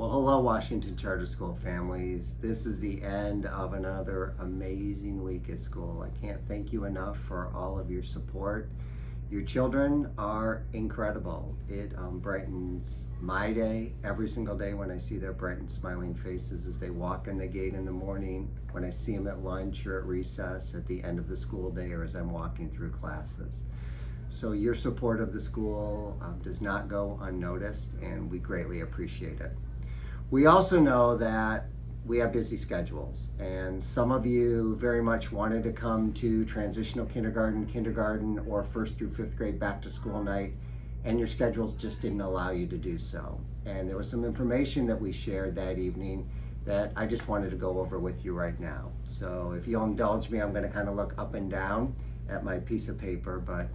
Well, hello, Washington Charter School families. This is the end of another amazing week at school. I can't thank you enough for all of your support. Your children are incredible. It brightens my day every single day when I see their bright and smiling faces as they walk in the gate in the morning, when I see them at lunch or at recess, at the end of the school day, or as I'm walking through classes. So your support of the school does not go unnoticed, and we greatly appreciate it. We also know that we have busy schedules, and some of you very much wanted to come to transitional kindergarten, or first through fifth grade back to school night, and your schedules just didn't allow you to do so. And there was some information that we shared that evening that I just wanted to go over with you right now. So if you'll indulge me, I'm going to kind of look up and down at my piece of paper, but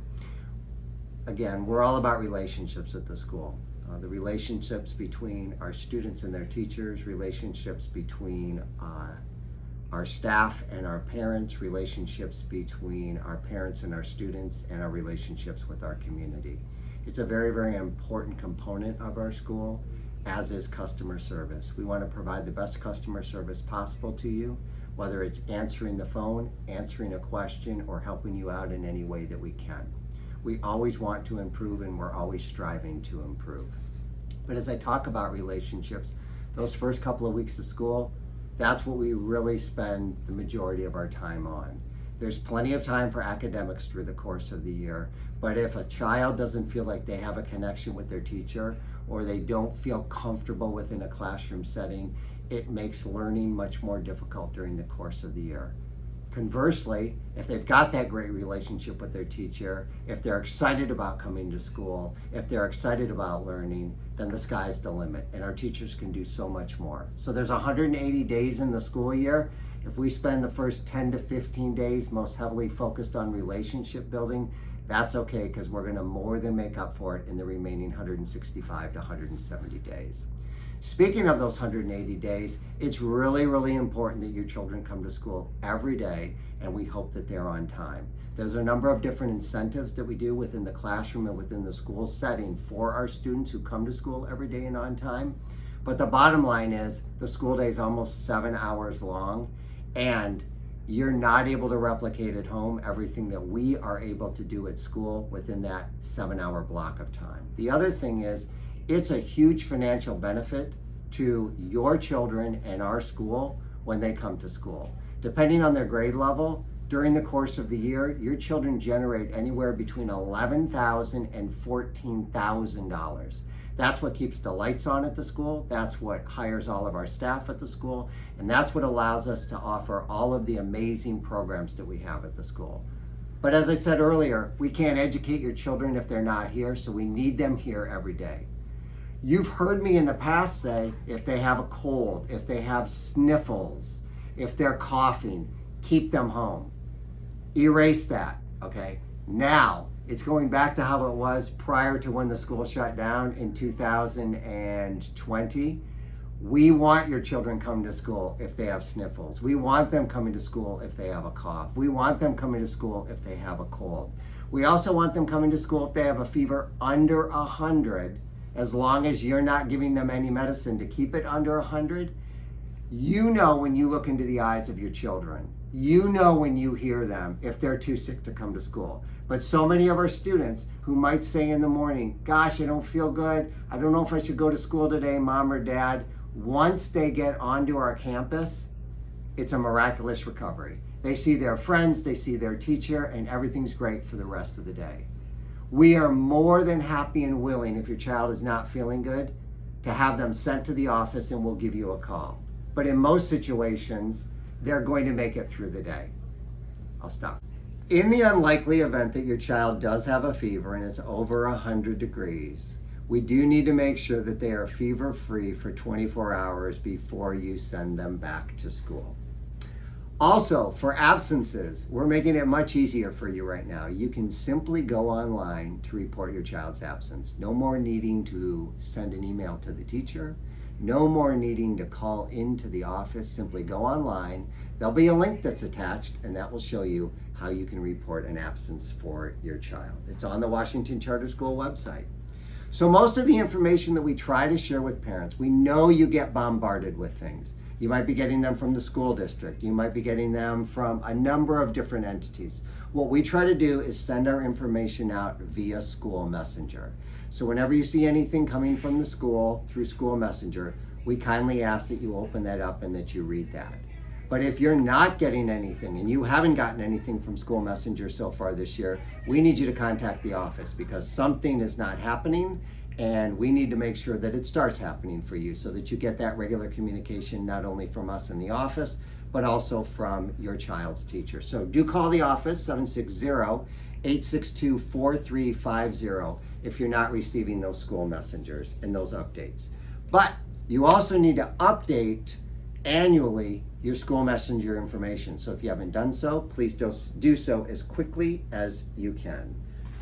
again, we're all about relationships at the school. The relationships between our students and their teachers, relationships between our staff and our parents, relationships between our parents and our students, and our relationships with our community. It's a very, very important component of our school, as is customer service. We want to provide the best customer service possible to you, whether it's answering the phone, answering a question, or helping you out in any way that we can. We always want to improve, and we're always striving to improve. But as I talk about relationships, those first couple of weeks of school, that's what we really spend the majority of our time on. There's plenty of time for academics through the course of the year, but if a child doesn't feel like they have a connection with their teacher, or they don't feel comfortable within a classroom setting, it makes learning much more difficult during the course of the year. Conversely, if they've got that great relationship with their teacher, if they're excited about coming to school, if they're excited about learning, then the sky's the limit, and our teachers can do so much more. So there's 180 days in the school year. If we spend the first 10 to 15 days most heavily focused on relationship building, that's okay, because we're going to more than make up for it in the remaining 165 to 170 days. Speaking of those 180 days, it's really, really important that your children come to school every day, and we hope that they're on time. There's a number of different incentives that we do within the classroom and within the school setting for our students who come to school every day and on time. But the bottom line is the school day is almost 7 hours long, and you're not able to replicate at home everything that we are able to do at school within that 7-hour block of time. The other thing is, it's a huge financial benefit to your children and our school when they come to school. Depending on their grade level, during the course of the year, your children generate anywhere between $11,000 and $14,000. That's what keeps the lights on at the school. That's what hires all of our staff at the school. And that's what allows us to offer all of the amazing programs that we have at the school. But as I said earlier, we can't educate your children if they're not here, so we need them here every day. You've heard me in the past say, if they have a cold, if they have sniffles, if they're coughing, keep them home. Erase that, okay? Now, it's going back to how it was prior to when the school shut down in 2020. We want your children coming to school if they have sniffles. We want them coming to school if they have a cough. We want them coming to school if they have a cold. We also want them coming to school if they have a fever under 100, as long as you're not giving them any medicine to keep it under 100. You know when you look into the eyes of your children. You know when you hear them if they're too sick to come to school. But so many of our students who might say in the morning, gosh, I don't feel good. I don't know if I should go to school today, mom or dad. Once they get onto our campus, it's a miraculous recovery. They see their friends, they see their teacher, and everything's great for the rest of the day. We are more than happy and willing, if your child is not feeling good, to have them sent to the office, and we'll give you a call. But in most situations, they're going to make it through the day. I'll stop. In the unlikely event that your child does have a fever and it's over 100 degrees, we do need to make sure that they are fever-free for 24 hours before you send them back to school. Also, for absences, we're making it much easier for you right now. You can simply go online to report your child's absence. No more needing to send an email to the teacher. No more needing to call into the office. Simply go online. There'll be a link that's attached, and that will show you how you can report an absence for your child. It's on the Washington Charter School website. So most of the information that we try to share with parents, we know you get bombarded with things. You might be getting them from the school district. You might be getting them from a number of different entities. What we try to do is send our information out via school messenger. So whenever you see anything coming from the school through school messenger, we kindly ask that you open that up and that you read that. But if you're not getting anything and you haven't gotten anything from school messenger so far this year, we need you to contact the office because something is not happening and we need to make sure that it starts happening for you so that you get that regular communication not only from us in the office, but also from your child's teacher. So do call the office, 760-862-4350, if you're not receiving those school messengers and those updates. But you also need to update annually your school messenger information. So if you haven't done so, please do so as quickly as you can.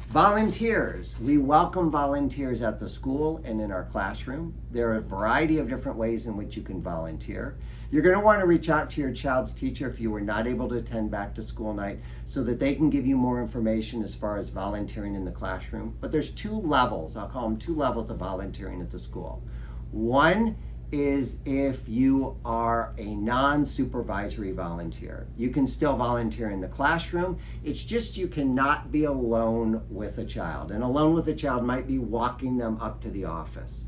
Volunteers. We welcome volunteers at the school and in our classroom. There are a variety of different ways in which you can volunteer. You're going to want to reach out to your child's teacher if you were not able to attend back to school night so that they can give you more information as far as volunteering in the classroom. But there's two levels, I'll call them two levels of volunteering at the school. One is if you are a non-supervisory volunteer. You can still volunteer in the classroom. It's just you cannot be alone with a child. And alone with a child might be walking them up to the office.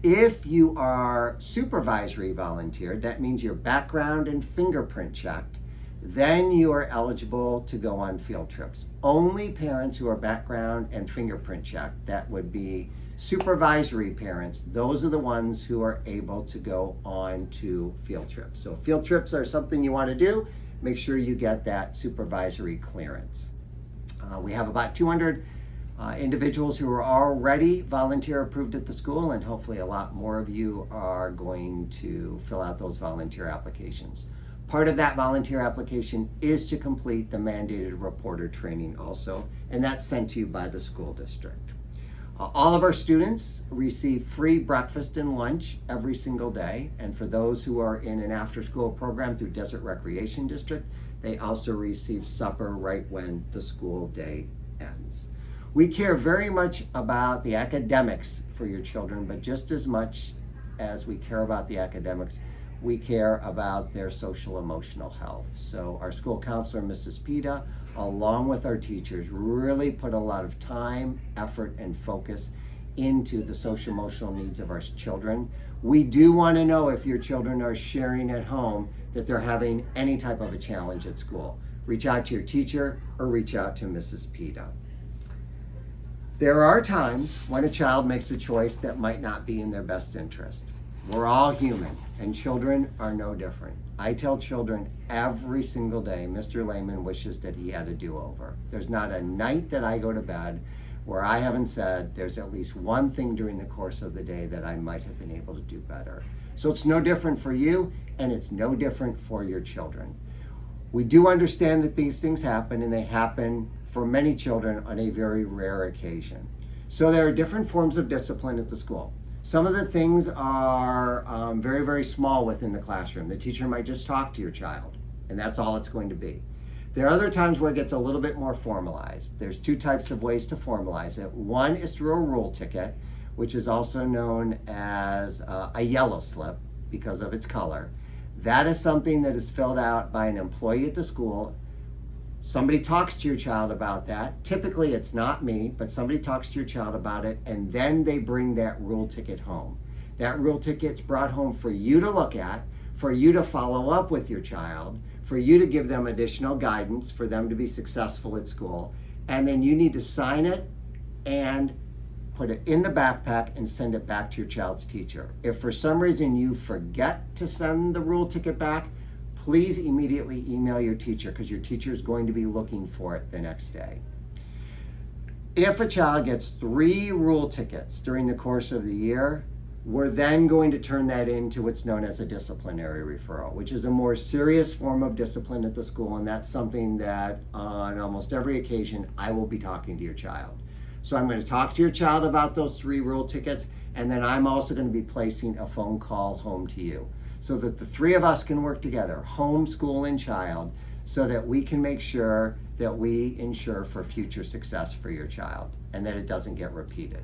If you are supervisory volunteer, that means your background and fingerprint checked, then you are eligible to go on field trips. Only parents who are background and fingerprint checked, that would be supervisory parents, those are the ones who are able to go on to field trips. So field trips are something you want to do. Make sure you get that supervisory clearance. We have about 200 individuals who are already volunteer approved at the school, and hopefully a lot more of you are going to fill out those volunteer applications. Part of that volunteer application is to complete the mandated reporter training also, and that's sent to you by the school district. All of our students receive free breakfast and lunch every single day, and for those who are in an after-school program through Desert Recreation District, they also receive supper right when the school day ends. We care very much about the academics for your children, but just as much as we care about the academics, we care about their social emotional health. So our school counselor, Mrs. Pita, along with our teachers, really put a lot of time, effort, and focus into the social emotional needs of our children. We do want to know if your children are sharing at home that they're having any type of a challenge at school. Reach out to your teacher or reach out to Mrs. Pita. There are times when a child makes a choice that might not be in their best interest. We're all human, and children are no different. I tell children every single day, Mr. Lehmann wishes that he had a do-over. There's not a night that I go to bed where I haven't said there's at least one thing during the course of the day that I might have been able to do better. So it's no different for you, and it's no different for your children. We do understand that these things happen, and they happen for many children on a very rare occasion. So there are different forms of discipline at the school. Some of the things are very, very small within the classroom. The teacher might just talk to your child, and that's all it's going to be. There are other times where it gets a little bit more formalized. There's two types of ways to formalize it. One is through a rule ticket, which is also known as a yellow slip because of its color. That is something that is filled out by an employee at the school. Somebody talks to your child about that. Typically it's not me, but somebody talks to your child about it, and then they bring that rule ticket home. That rule ticket's brought home for you to look at, for you to follow up with your child, for you to give them additional guidance for them to be successful at school, and then you need to sign it and put it in the backpack and send it back to your child's teacher. If for some reason you forget to send the rule ticket back, please immediately email your teacher because your teacher is going to be looking for it the next day. If a child gets 3 rule tickets during the course of the year, we're then going to turn that into what's known as a disciplinary referral, which is a more serious form of discipline at the school, and that's something that on almost every occasion I will be talking to your child. So I'm going to talk to your child about those 3 rule tickets, and then I'm also going to be placing a phone call home to you, so that the 3 of us can work together, home, school, and child, so that we can make sure that we ensure for future success for your child and that it doesn't get repeated.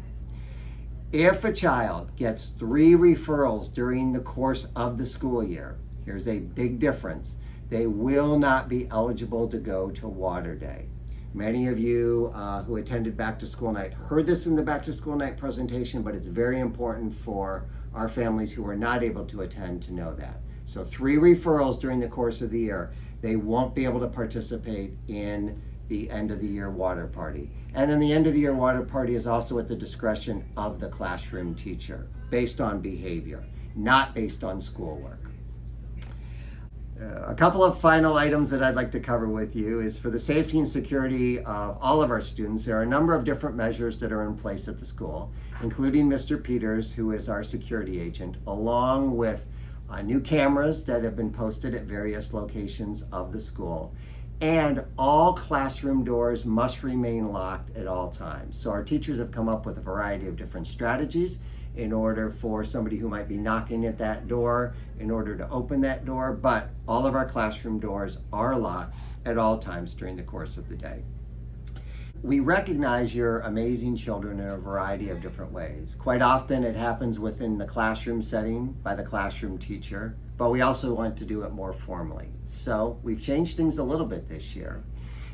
If a child gets 3 referrals during the course of the school year, here's a big difference. They will not be eligible to go to Water Day. Many of you who attended Back to School Night heard this in the Back to School Night presentation, but it's very important for our families who are not able to attend to know that. So 3 referrals during the course of the year, they won't be able to participate in the end of the year water party. And then the end of the year water party is also at the discretion of the classroom teacher, based on behavior, not based on schoolwork. A couple of final items that I'd like to cover with you is for the safety and security of all of our students. There are a number of different measures that are in place at the school, including Mr. Peters, who is our security agent, along with new cameras that have been posted at various locations of the school. And all classroom doors must remain locked at all times. So our teachers have come up with a variety of different strategies in order for somebody who might be knocking at that door in order to open that door, but all of our classroom doors are locked at all times during the course of the day. We recognize your amazing children in a variety of different ways. Quite often it happens within the classroom setting by the classroom teacher, but we also want to do it more formally. So we've changed things a little bit this year.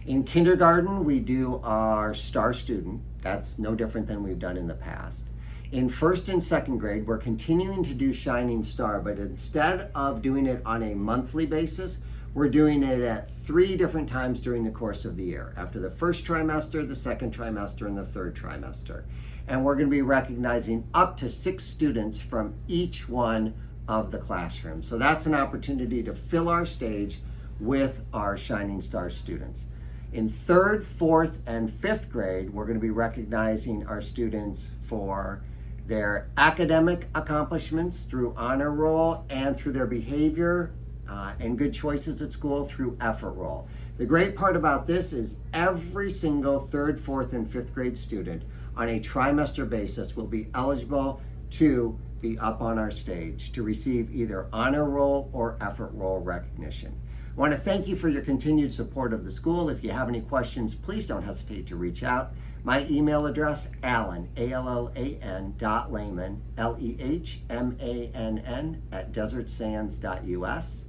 In kindergarten, we do our star student. That's no different than we've done in the past. In 1st and 2nd grade, we're continuing to do Shining Star, but instead of doing it on a monthly basis, we're doing it at 3 different times during the course of the year, after the 1st trimester, the 2nd trimester, and the 3rd trimester. And we're going to be recognizing up to 6 students from each one of the classrooms. So that's an opportunity to fill our stage with our Shining Star students. In 3rd, 4th, and 5th grade, we're going to be recognizing our students for their academic accomplishments through honor roll and through their behavior and good choices at school through effort roll. The great part about this is every single 3rd, 4th, and 5th grade student on a trimester basis will be eligible to be up on our stage to receive either honor roll or effort roll recognition. I want to thank you for your continued support of the school. If you have any questions, please don't hesitate to reach out. My email address, Allan, ALLAN, .Lehmann, LEHMANN, @desertsands.us,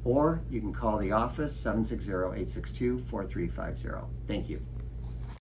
or you can call the office, 760-862-4350. Thank you.